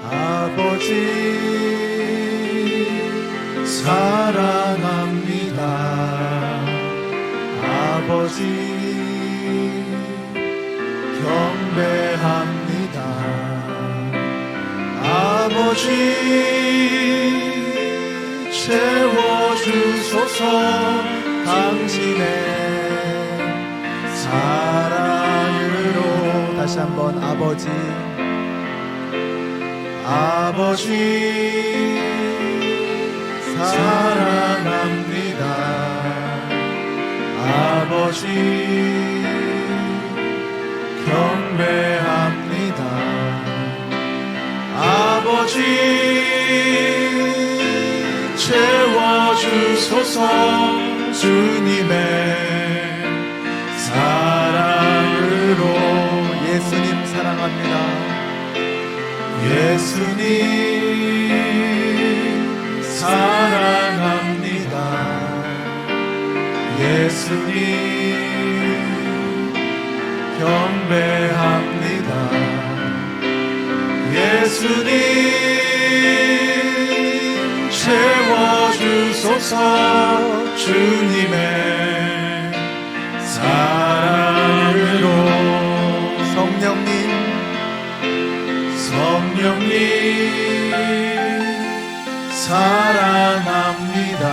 아버지 사랑합니다. 아버지 경배합니다. 아버지 채워주소서. 당신의 사랑으로 다시 한번 아버지 사랑합니다. 아버지 경배합니다. 아버지 채워주소서. 주님의 사랑으로. 예수님 사랑합니다. 예수님 사랑합니다. 예수님 경배합니다. 예수님 채워주소서. 주님의 사랑으로 성령님 사랑합니다.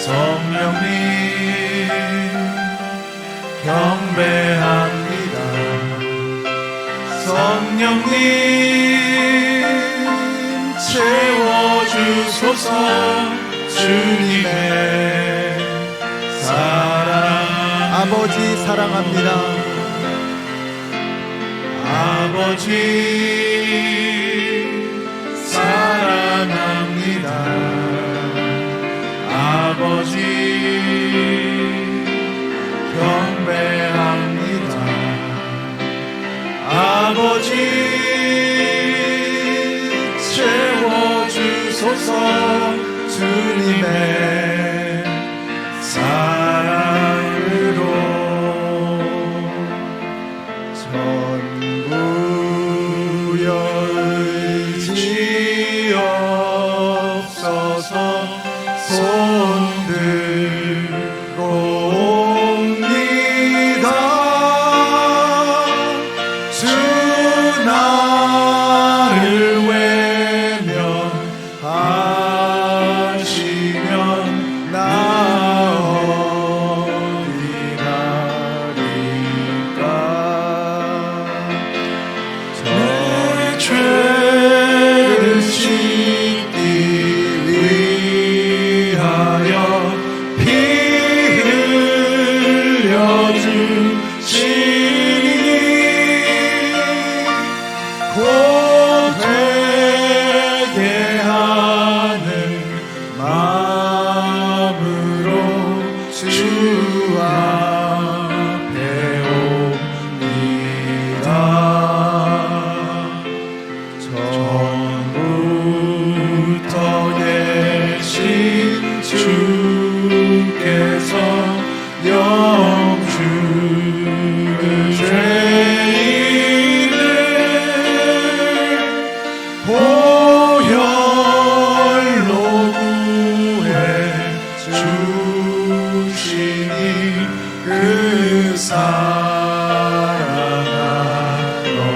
성령님 경배합니다. 성령님 채워주소서. 주님의 사랑. 아버지 사랑합니다. 아버지 사랑합니다. 아버지 경배합니다. 아버지 채워주소서. 주님의 사랑으로 전부 열지옵소서. 손들고 옵니다. 주 나를 외면하시면 나 어디 가리까. 내 죄를 씻기 위하여 피 흘려주시니 곧 회개하는 마음으로 주 앞에 옵니다. 처음부터 계신 주께서 영주의 죄인을 보혈로 구해 주시니 그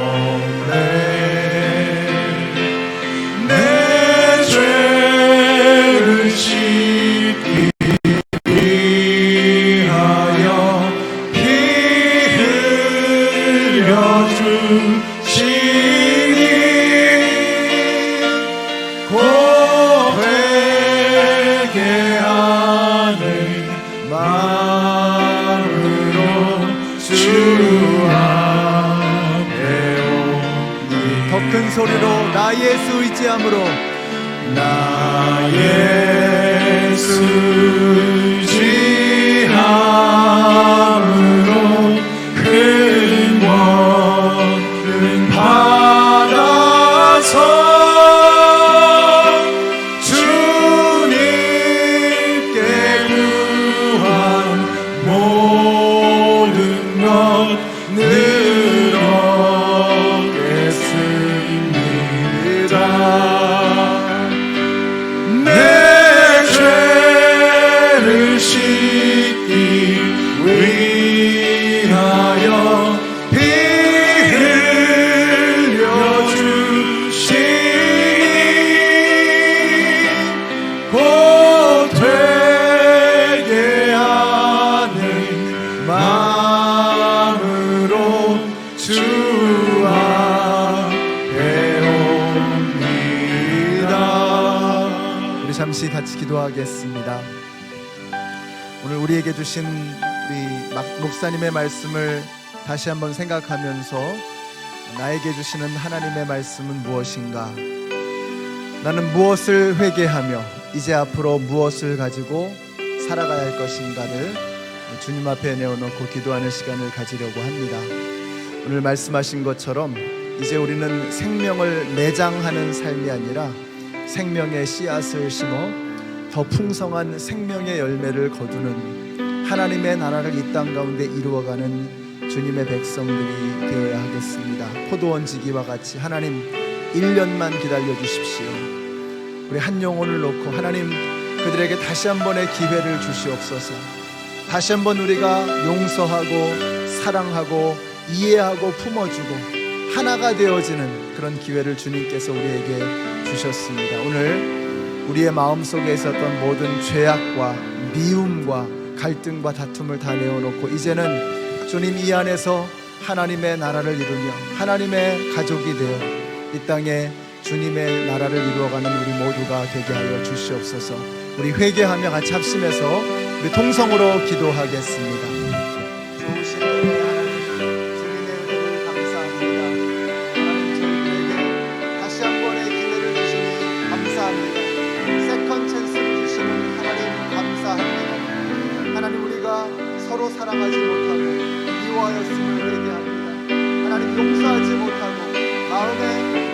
사랑하노래. 내 죄를 씻기 위하여 피 흘려주시니 곧 회개하는 마음으로 주 앞에 오니. 더 큰 소리로 나 예수 의지함으로. 나 예수 의지함으로 큰 권능 받아서 주님께 구한 모든 것 늘어겠습니다. 내 죄를 씻기 위하여 피 흘려주시니 곧 회개하는 마음으로 주 앞에 옵니다. 우리 잠시 같이 기도하겠습니다. 오늘 우리에게 주신 우리 목사님의 말씀을 다시 한번 생각하면서 나에게 주시는 하나님의 말씀은 무엇인가? 나는 무엇을 회개하며 이제 앞으로 무엇을 가지고 살아가야 할 것인가를 주님 앞에 내어놓고 기도하는 시간을 가지려고 합니다. 오늘 말씀하신 것처럼 이제 우리는 생명을 매장하는 삶이 아니라 생명의 씨앗을 심어 더 풍성한 생명의 열매를 거두는 하나님의 나라를 이 땅 가운데 이루어가는 주님의 백성들이 되어야 하겠습니다. 포도원지기와 같이 하나님 1년만 기다려 주십시오. 우리 한 영혼을 놓고 하나님 그들에게 다시 한 번의 기회를 주시옵소서. 다시 한번 우리가 용서하고 사랑하고 이해하고 품어주고 하나가 되어지는 그런 기회를 주님께서 우리에게 주셨습니다. 오늘 우리의 마음속에 있었던 모든 죄악과 미움과 갈등과 다툼을 다 내어놓고 이제는 주님 이 안에서 하나님의 나라를 이루며 하나님의 가족이 되어 이 땅에 주님의 나라를 이루어가는 우리 모두가 되게 하여 주시옵소서. 우리 회개하며 같이 합심해서 우리 통성으로 기도하겠습니다. 좋으신 은혜 하나님, 주님의 은혜를 감사합니다. 하나님 저희들에게 다시 한 번의 기회를 주시니 감사합니다. 세컨 찬스를 주시는 하나님 감사합니다. 하나님 우리가 서로 사랑하지 못하고 미워하였음을 회개합니다. 하나님 용서하지 못하고 마음에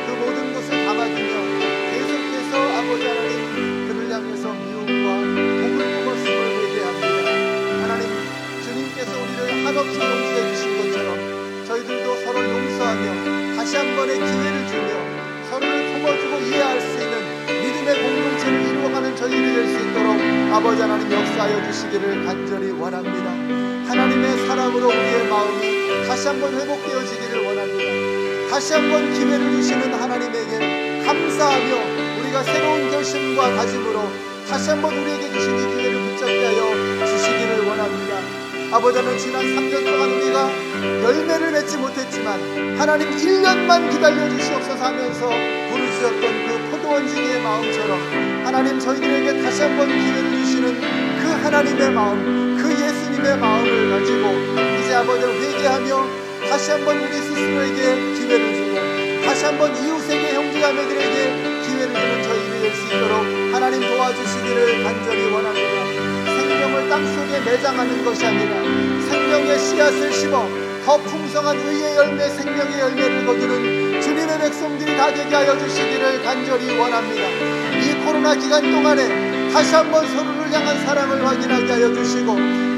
그 모든 것을 담아두며 계속해서 아버지 하나님 그를 향해서 미움과 독을 품었음을 회개합니다. 하나님 주님께서 우리를 한없이 용서해 주신 것처럼 저희들도 서로 용서하며 다시 한 번의 기회를 주며 서로를 품어주고 이해할 수 있는 믿음의 공동체를 이루어가는 저희들이 될 수 있도록 아버지 하나님 역사하여 주시기를 간절히 원합니다. 하나님의 사랑으로 우리의 마음이 다시 한번 회복되어지기를 원합니다. 다시 한번 기회를 주시는 하나님에게 감사하며 우리가 새로운 결심과 다짐으로 다시 한번 우리에게 주신 이 기회를 붙잡게 하여 주시기를 원합니다. 아버지 하나님 지난 3년 동안 우리가 열매를 맺지 못했지만 하나님 1년만 기다려 주시옵소서 하면서 부르짖었던 그 포도원지기의 마음처럼 하나님 저희들에게 다시 한번 기회를 주시는 그 하나님의 마음, 그 예수님의 마음을 가지고 이제 아버지를 회개하며 다시 한번 우리 스스로에게 기회를 주고 다시 한번 이웃에게 형제자매들에게 기회를 주는 저희들이 될 수 있도록 하나님 도와주시기를 간절히 원합니다. 생명을 땅속에 매장하는 것이 아니라 생명의 씨앗을 심어 더 풍성한 의의 열매, 생명의 열매를 거두는 주님의 백성들이 다 되게 하여 주시기를 간절히 원합니다. 이 코로나 기간 동안에 다시 한번 서로를 향한 사랑을 확인하게 하여 주시고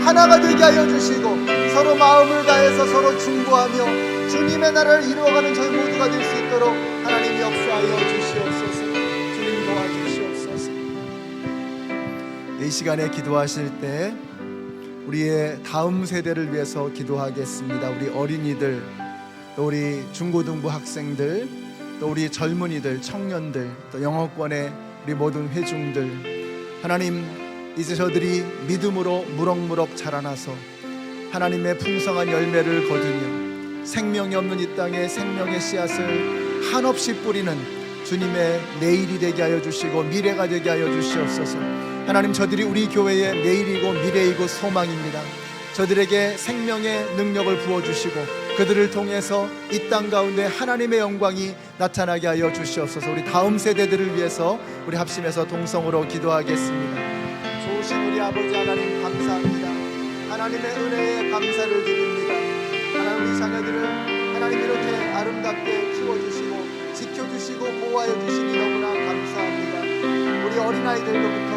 하나가 되게 하여 주시고 서로 마음을 다해서 서로 중보하며 주님의 나라를 이루어가는 저희 모두가 될 수 있도록 하나님 역사하여 주시옵소서. 주님 도와주시옵소서. 이 시간에 기도하실 때 우리의 다음 세대를 위해서 기도하겠습니다. 우리 어린이들, 또 우리 중고등부 학생들, 또 우리 젊은이들, 청년들, 또 영어권의 우리 모든 회중들, 하나님 이제 저들이 믿음으로 무럭무럭 자라나서 하나님의 풍성한 열매를 거두며 생명이 없는 이 땅에 생명의 씨앗을 한없이 뿌리는 주님의 내일이 되게 하여 주시고 미래가 되게 하여 주시옵소서. 하나님 저들이 우리 교회의 내일이고 미래이고 소망입니다. 저들에게 생명의 능력을 부어주시고 그들을 통해서 이 땅 가운데 하나님의 영광이 나타나게 하여 주시옵소서. 우리 다음 세대들을 위해서 우리 합심해서 동성으로 기도하겠습니다. 좋으신 우리 아버지 하나님 감사합니다. 하나님의 은혜에 감사를 드립니다. 하나님 우리 자녀들을 하나님 이렇게 아름답게 키워주시고 지켜주시고 보호하여 주시니 너무나 감사합니다. 우리 어린아이들로부터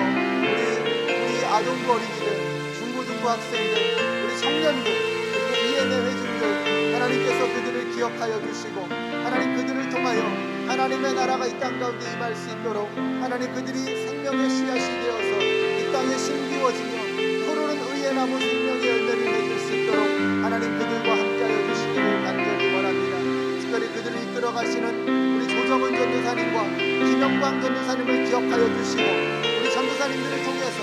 우리 아동부 어린이들, 중고등부 학생들, 우리 청년들, 그리고 EM의 회중들 하나님께서 그들을 기억하여 주시고 하나님 그들을 통하여 하나님의 나라가 이 땅 가운데 임할 수 있도록 하나님 그들이 생명의 씨앗이 되어서 이 땅에 심기워지며 푸르른 의의 나무 생명의 열매를 맺을 수 있도록 하나님 그들과 함께하여 주시기를 간절히 원합니다. 특별히 그들을 이끌어 가시는 우리 조정은 전도사님과 김영광 전도사님을 기억하여 주시고 우리 전도사님들을 통해서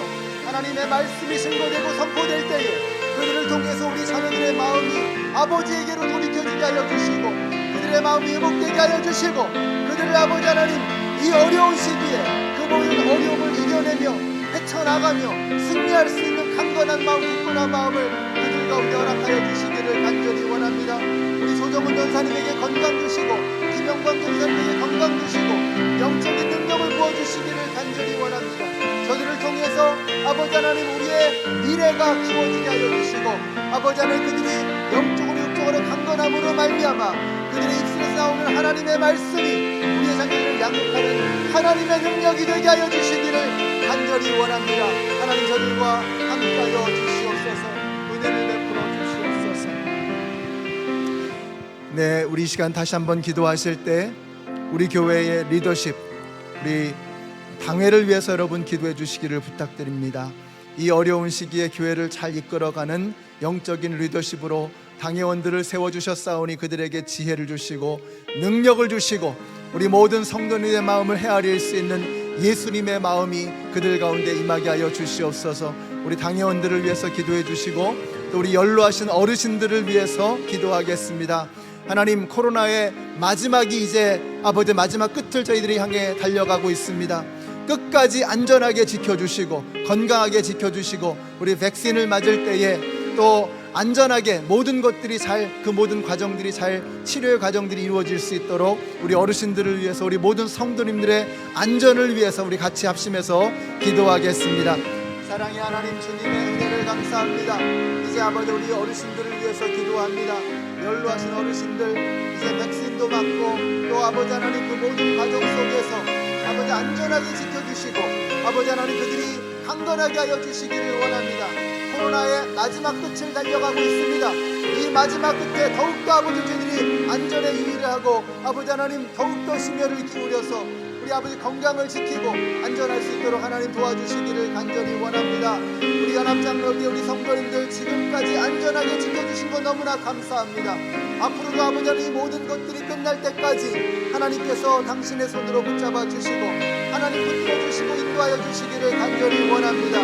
하나님의 말씀이 증거되고 선포될 때에 그들을 통해서 우리 자녀들의 마음이 아버지에게로 돌이켜지게 하여 주시고 그들의 마음이 회복되게 하여 주시고 그들을 아버지 하나님 이 어려운 시기에 그 모든 어려움을 이겨내며 헤쳐나가며 승리할 수 있는 강건한 마음, 굳건한 마음을 그들 가운데 허락하여 주시기를 간절히 원합니다. 우리 조정훈 전사님에게 건강 주시고 김영광 전사님에게 건강 주시고 영적인 능력을 부어주시기를 간절히 원합니다. 저들을 통해서 아버지 하나님 우리의 미래가 키워지게 하여 주시고 아버지 하나님 그들이 영적으로 육적으로 강건함으로 말미암아 그들의 입술에서 나오는 하나님의 말씀이 우리의 자녀들을 양육하는 하나님의 능력이 되게 하여 주시기를 간절히 원합니다. 하나님 저들과 함께하여 주시옵소서. 네, 우리 이 시간 다시 한번 기도하실 때 우리 교회의 리더십, 우리 당회를 위해서 여러분 기도해 주시기를 부탁드립니다. 이 어려운 시기에 교회를 잘 이끌어가는 영적인 리더십으로 당회원들을 세워주셨사오니 그들에게 지혜를 주시고 능력을 주시고 우리 모든 성도님의 마음을 헤아릴 수 있는 예수님의 마음이 그들 가운데 임하게 하여 주시옵소서. 우리 당회원들을 위해서 기도해 주시고 또 우리 연로하신 어르신들을 위해서 기도하겠습니다. 하나님, 코로나의 마지막이 이제 아버지 마지막 끝을 저희들이 향해 달려가고 있습니다. 끝까지 안전하게 지켜주시고 건강하게 지켜주시고 우리 백신을 맞을 때에 또 안전하게 모든 것들이 그 모든 과정들이 잘 치료의 과정들이 이루어질 수 있도록 우리 어르신들을 위해서 우리 모든 성도님들의 안전을 위해서 우리 같이 합심해서 기도하겠습니다. 사랑의 하나님, 주님의 은혜를 감사합니다. 이제 아버지 우리 어르신들을 위해서 기도합니다. 연로하신 어르신들 이제 백신도 맞고 또 아버지 하나님 그 모든 과정 속에서 아버지 안전하게 지켜주시고 아버지 하나님 그들이 강건하게 하여 주시기를 원합니다. 코로나의 마지막 끝을 달려가고 있습니다. 이 마지막 끝에 더욱더 아버지 저희들이 안전에 유의를 하고 아버지 하나님 더욱더 심혈을 기울여서 우리 아버지 건강을 지키고 안전할 수 있도록 하나님 도와주시기를 간절히 원합니다. 우리 연합장로교 우리 성도님들 지금까지 안전하게 지켜주신 것 너무나 감사합니다. 앞으로도 아버지 하나님 이 모든 것들이 끝날 때까지 하나님께서 당신의 손으로 붙잡아 주시고 하나님 붙들어 주시고 인도하여 주시기를 간절히 원합니다.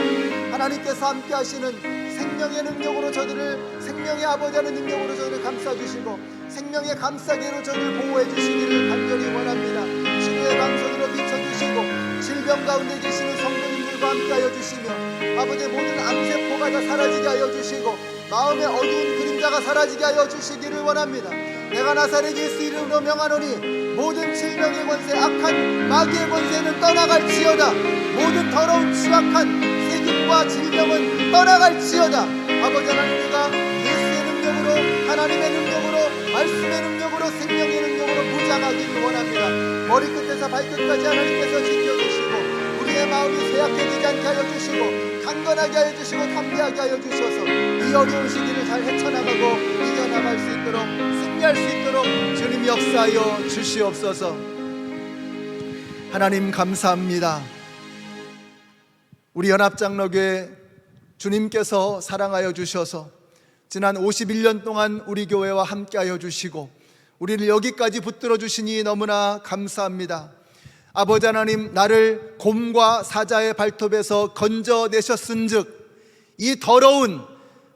하나님께서 함께 하시는 생명의 능력으로 저들을 생명의 아버지 하는 능력으로 저들을 감싸 주시고 생명의 감싸기로 저들을 보호해 주시기를 간절히 원합니다. 치료의 방선으로 비춰주시고 질병 가운데 계시는 성도님들과 함께 하여 주시며 아버지의 모든 암세포가 다 사라지게 하여 주시고 마음의 어두운 그림자가 사라지게 하여 주시기를 원합니다. 내가 나사렛 예수 이름으로 명하노니 모든 질병의 권세 악한 마귀의 권세는 떠나갈지어다. 모든 더러운 추악한 세균과 질병은 떠나갈지어다. 아버지 하나님 우리가 예수의 능력으로 하나님의 능력으로 말씀의 능력으로 생명의 능력으로 무장하기를 원합니다. 머리끝에서 발끝까지 하나님께서 지켜주시고 우리의 마음이 쇠약해지지 않게 하여 주시고 강건하게 하여 주시고 담대하게 하여 주셔서 이 어려운 시기를 잘 헤쳐나가고 이겨나갈 수 있도록 승리할 수 있도록 주님 역사하여 주시옵소서. 하나님 감사합니다. 우리 연합장로교회 주님께서 사랑하여 주셔서 지난 51년 동안 우리 교회와 함께하여 주시고 우리를 여기까지 붙들어 주시니 너무나 감사합니다. 아버지 하나님, 나를 곰과 사자의 발톱에서 건져내셨은즉 이 더러운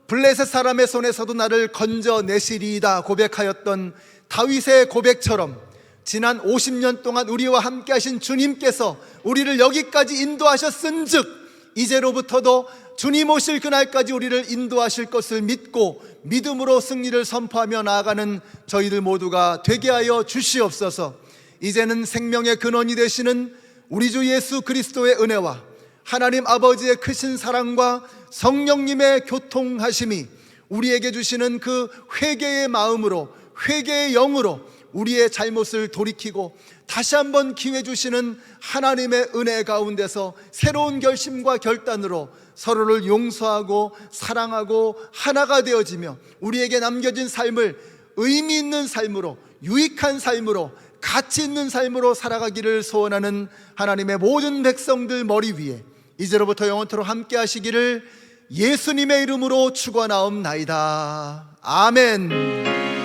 블레셋 사람의 손에서도 나를 건져내시리이다 고백하였던 다윗의 고백처럼 지난 50년 동안 우리와 함께 하신 주님께서 우리를 여기까지 인도하셨은즉 이제로부터도 주님 오실 그날까지 우리를 인도하실 것을 믿고 믿음으로 승리를 선포하며 나아가는 저희들 모두가 되게 하여 주시옵소서. 이제는 생명의 근원이 되시는 우리 주 예수 그리스도의 은혜와 하나님 아버지의 크신 사랑과 성령님의 교통하심이 우리에게 주시는 그 회개의 마음으로 회개의 영으로 우리의 잘못을 돌이키고 다시 한번 기회 주시는 하나님의 은혜 가운데서 새로운 결심과 결단으로 서로를 용서하고 사랑하고 하나가 되어지며 우리에게 남겨진 삶을 의미 있는 삶으로 유익한 삶으로 가치 있는 삶으로 살아가기를 소원하는 하나님의 모든 백성들 머리 위에 이제로부터 영원토록 함께 하시기를 예수님의 이름으로 축원하옵나이다. 아멘.